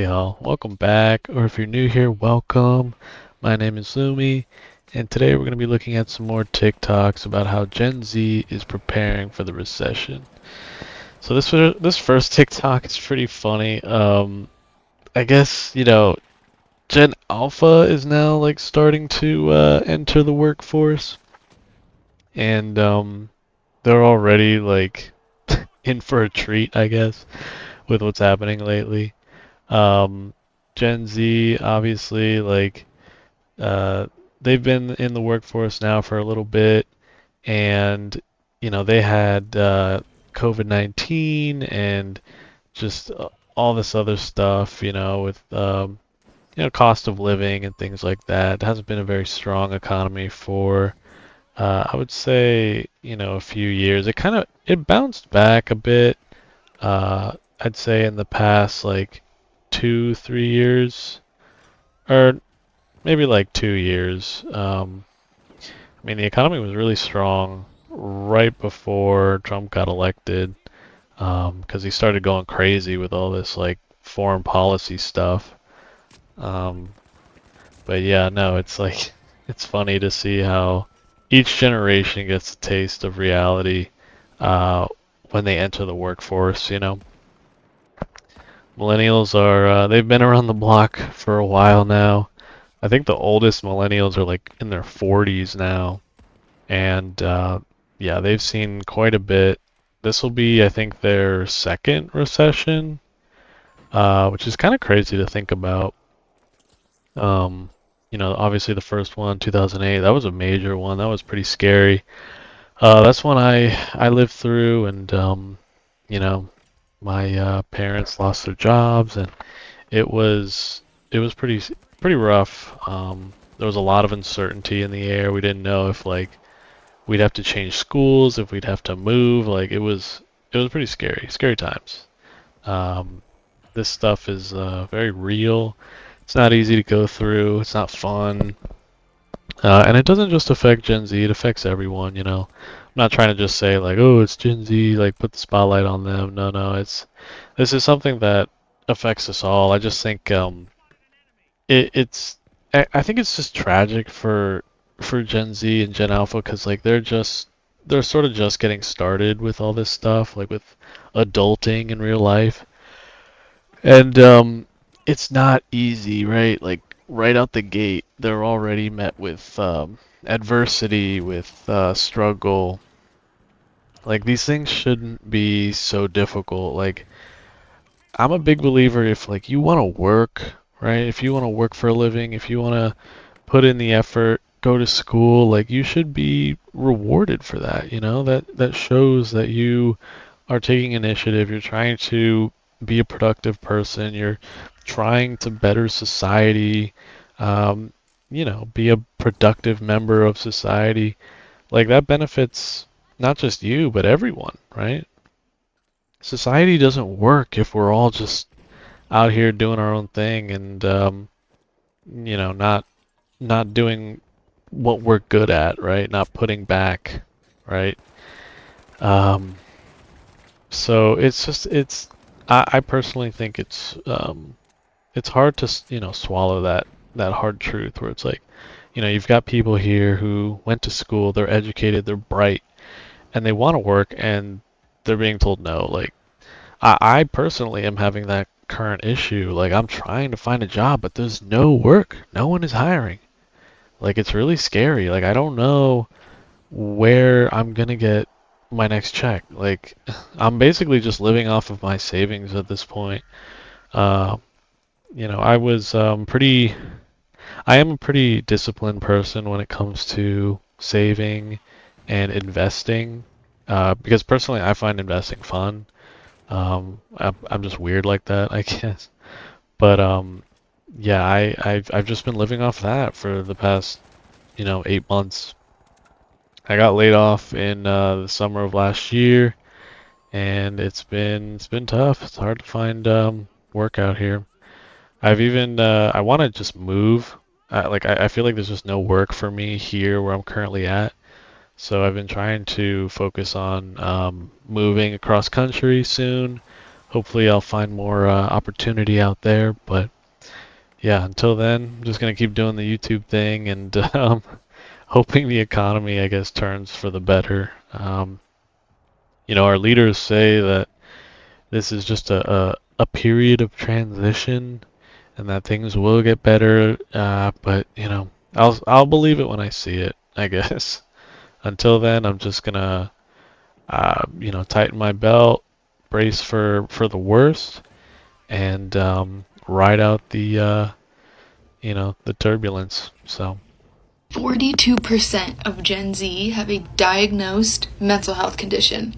Hey y'all, welcome back, or if you're new here, welcome. My name is Lumi, and today we're going to be looking at some more TikToks about how Gen Z is preparing for the recession. So this first TikTok is pretty funny. I guess, Gen Alpha is now like starting to enter the workforce, and they're already like in for a treat, I guess, with what's happening lately. Um, Gen Z, obviously, uh, they've been in the workforce now for a little bit, and they had COVID-19 and just all this other stuff, with cost of living and things like that. It hasn't been a very strong economy for I would say, a few years. It bounced back a bit. I'd say in the past like 2, 3 years, or maybe like 2 years. I mean, the economy was really strong right before Trump got elected, because he started going crazy with all this like foreign policy stuff. Um, but yeah, no, it's like it's funny to see how each generation gets a taste of reality uh, when they enter the workforce. Millennials they've been around the block for a while now. I think the oldest millennials are like in their 40s now, and yeah, they've seen quite a bit. This will be, I think, their second recession, which is kind of crazy to think about. Obviously the first one, 2008, that was a major one. That was pretty scary. That's one I lived through, and you know, my parents lost their jobs, and it was it was pretty rough. There was a lot of uncertainty in the air. We didn't know if like we'd have to change schools, if we'd have to move. Like it was pretty scary times. Um, this stuff is very real. It's not easy to go through. It's not fun. And it doesn't just affect Gen Z, it affects everyone. I'm not trying to just say like, oh, it's Gen Z, like put the spotlight on them. No, no, this is something that affects us all. I just think I think it's just tragic for Gen Z and Gen Alpha because like they're sort of just getting started with all this stuff, like with adulting in real life. And it's not easy, right? Like right out the gate, they're already met with adversity, with struggle. Like these things shouldn't be so difficult. Like I'm a big believer if like you want to work, right? If you want to work for a living, if you want to put in the effort, go to school, like you should be rewarded for that, That shows that you are taking initiative, you're trying to be a productive person, you're trying to better society, um, be a productive member of society. Like that benefits not just you, but everyone, right? Society doesn't work if we're all just out here doing our own thing and not doing what we're good at, right? Not putting back, right? Um, so I personally think it's hard to swallow that hard truth where it's like, you've got people here who went to school, they're educated, they're bright, and they want to work, and they're being told no. Like I personally am having that current issue. Like I'm trying to find a job, but there's no work. No one is hiring. Like it's really scary. Like I don't know where I'm gonna get my next check. Like I'm basically just living off of my savings at this point. Uh, I was I am a pretty disciplined person when it comes to saving and investing. Because personally, I find investing fun. I'm just weird like that, I guess. But yeah, I've just been living off that for the past, 8 months. I got laid off in the summer of last year, and it's been tough. It's hard to find work out here. I want to just move. I feel like there's just no work for me here where I'm currently at. So I've been trying to focus on moving across country soon. hopefully I'll find more opportunity out there. But yeah, until then, I'm just gonna keep doing the YouTube thing and hoping the economy, I guess, turns for the better. Our leaders say that this is just a period of transition and that things will get better. But I'll believe it when I see it, I guess. Until then, I'm just gonna tighten my belt, brace for the worst, and ride out the turbulence. So 42% of Gen Z have a diagnosed mental health condition.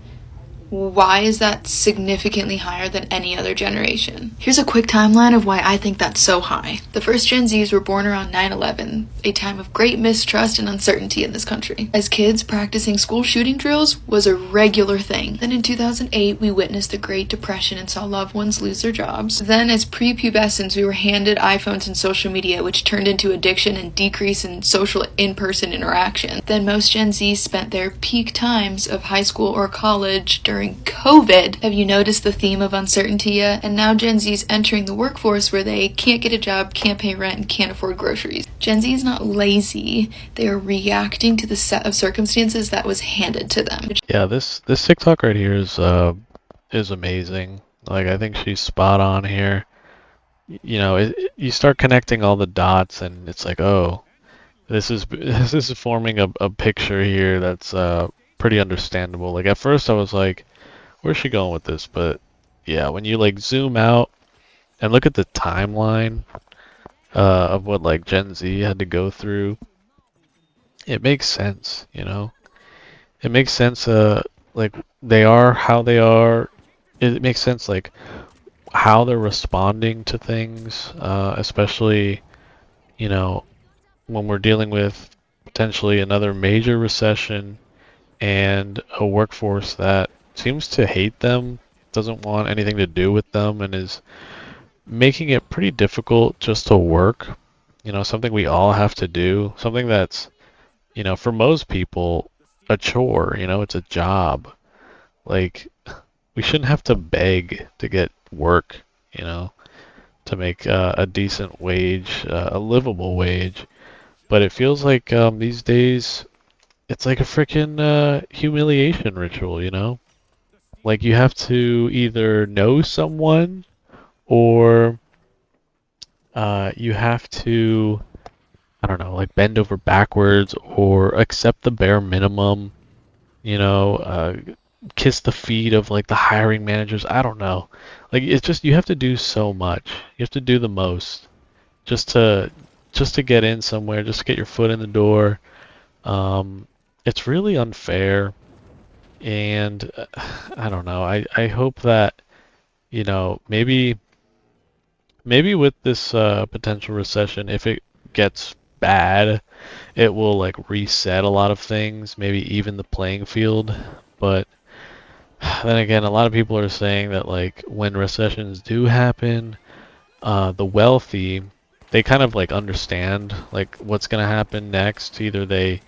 Why is that significantly higher than any other generation? Here's a quick timeline of why I think that's so high. The first Gen Zs were born around 9/11, a time of great mistrust and uncertainty in this country. As kids, practicing school shooting drills was a regular thing. Then in 2008, we witnessed the Great Depression and saw loved ones lose their jobs. Then as prepubescents, we were handed iPhones and social media, which turned into addiction and decrease in social in-person interaction. Then most Gen Zs spent their peak times of high school or college during COVID. Have you noticed the theme of uncertainty yet? And now Gen Z is entering the workforce where they can't get a job, can't pay rent, and can't afford groceries. Gen Z is not lazy. They are reacting to the set of circumstances that was handed to them. yeah, this TikTok right here is amazing. Like I think she's spot on here. You start connecting all the dots, and it's like, oh, this is forming a picture here that's pretty understandable. Like at first I was like, where's she going with this? But yeah, when you like zoom out and look at the timeline of what like Gen Z had to go through, it makes sense, It makes sense like they are how they are. It makes sense like how they're responding to things, especially, you know, when we're dealing with potentially another major recession and a workforce that seems to hate them, doesn't want anything to do with them, and is making it pretty difficult just to work. Something we all have to do, something that's, for most people, a chore, it's a job. Like, we shouldn't have to beg to get work, to make a decent wage, a livable wage. But it feels like these days it's like a freaking humiliation ritual. Like you have to either know someone or you have to, I don't know, like bend over backwards or accept the bare minimum, you know, uh, kiss the feet of like the hiring managers. I don't know. Like it's just you have to do so much. You have to do the most just to just to get in somewhere, just to get your foot in the door. It's really unfair, and I don't know. I hope that maybe with this potential recession, if it gets bad, it will like reset a lot of things, maybe even the playing field. But then again, a lot of people are saying that like when recessions do happen, the wealthy, they kind of like understand like what's gonna happen next. Either they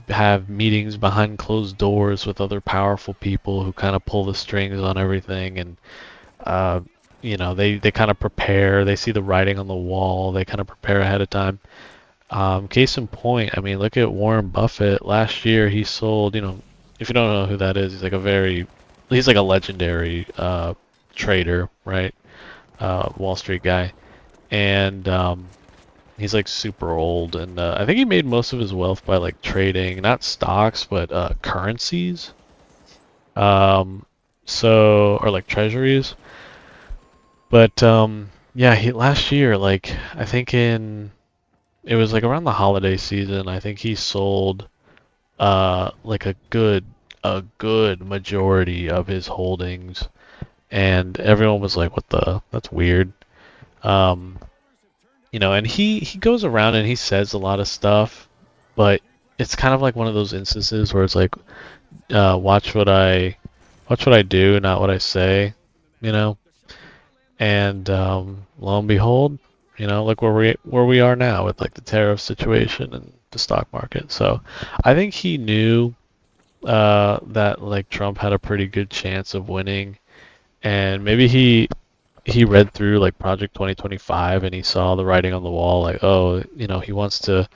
have meetings behind closed doors with other powerful people who kind of pull the strings on everything, and uh, they kind of prepare. They see the writing on the wall. They kind of prepare ahead of time. Case in point, I mean, look at Warren Buffett. Last year, he sold. If you don't know who that is, he's like a legendary trader, right? Wall Street guy, and he's like super old, and I think he made most of his wealth by like trading, not stocks, but currencies. Um, or like treasuries. But yeah, he last year, like I think it was like around the holiday season. I think he sold like a good majority of his holdings, and everyone was like, "What the? That's weird." Um, and he goes around and he says a lot of stuff, but it's kind of like one of those instances where it's like, watch what I do, not what I say, you know. And lo and behold, look where we are now with like the tariff situation and the stock market. So I think he knew that like Trump had a pretty good chance of winning, and maybe he read through like Project 2025 and he saw the writing on the wall, like, oh, he wants to.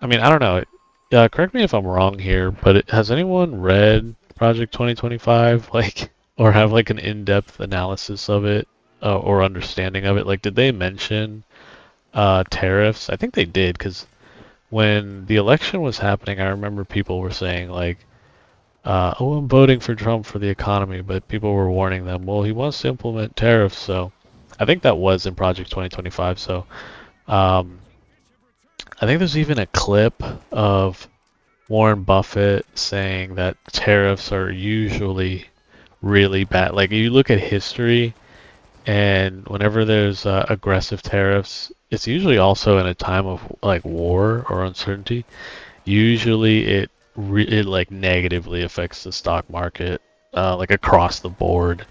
I mean, I don't know. Correct me if I'm wrong here, but has anyone read Project 2025, like, or have like an in-depth analysis of it, or understanding of it? Like, did they mention tariffs? I think they did, because when the election was happening, I remember people were saying like, "Oh, I'm voting for Trump for the economy," but people were warning them, "Well, he wants to implement tariffs." So, I think that was in Project 2025. So, um, I think there's even a clip of Warren Buffett saying that tariffs are usually really bad. Like, you look at history, and whenever there's aggressive tariffs, it's usually also in a time of like war or uncertainty. Usually, it like negatively affects the stock market, like across the board.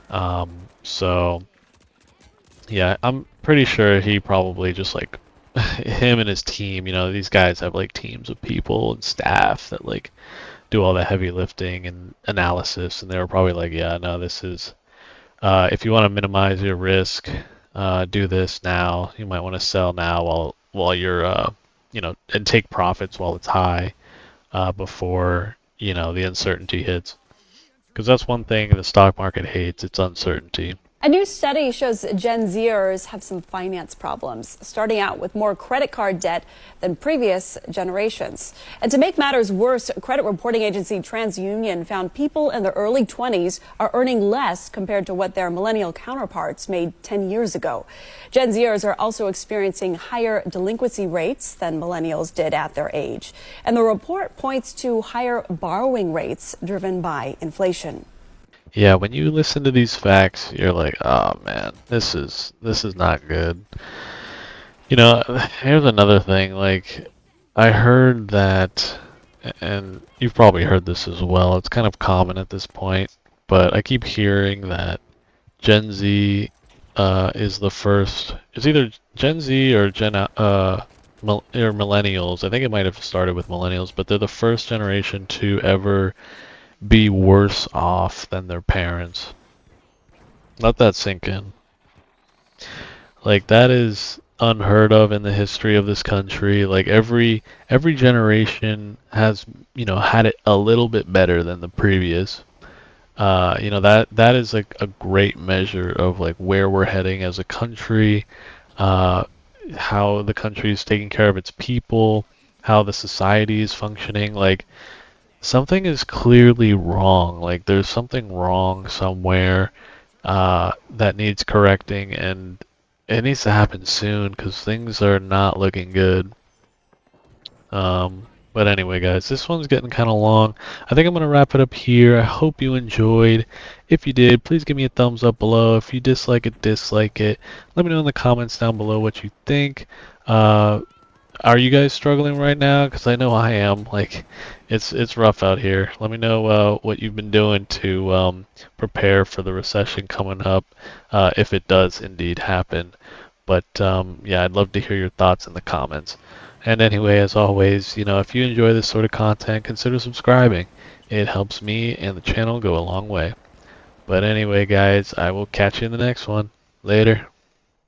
Um, so yeah, I'm pretty sure he probably just like him and his team. These guys have like teams of people and staff that like do all the heavy lifting and analysis, and they were probably like, yeah, no, this is if you want to minimize your risk, do this now. You might want to sell now while you're and take profits while it's high, before the uncertainty hits. Because that's one thing the stock market hates, it's uncertainty. A new study shows Gen Zers have some finance problems, starting out with more credit card debt than previous generations. And to make matters worse, credit reporting agency TransUnion found people in their early 20s are earning less compared to what their millennial counterparts made 10 years ago. Gen Zers are also experiencing higher delinquency rates than millennials did at their age. And the report points to higher borrowing rates driven by inflation. Yeah, when you listen to these facts, you're like, oh man, this is not good. Here's another thing. Like, I heard that, and you've probably heard this as well. It's kind of common at this point, but I keep hearing that Gen Z is the first. It's either Gen Z or or millennials. I think it might have started with millennials, but they're the first generation to ever be worse off than their parents. Let that sink in. Like, that is unheard of in the history of this country. Like, every generation has, had it a little bit better than the previous. That is like a great measure of like where we're heading as a country, uh, how the country is taking care of its people, how the society is functioning. Like, something is clearly wrong. Like, there's something wrong somewhere, that needs correcting, and it needs to happen soon because things are not looking good. But anyway, guys, this one's getting kind of long. I think I'm going to wrap it up here. I hope you enjoyed. If you did, please give me a thumbs up below. If you dislike it, dislike it. Let me know in the comments down below what you think. Are you guys struggling right now? Because I know I am. Like, it's rough out here. Let me know what you've been doing to prepare for the recession coming up, if it does indeed happen. But yeah, I'd love to hear your thoughts in the comments. And anyway, as always, if you enjoy this sort of content, consider subscribing. It helps me and the channel go a long way. But anyway, guys, I will catch you in the next one. Later.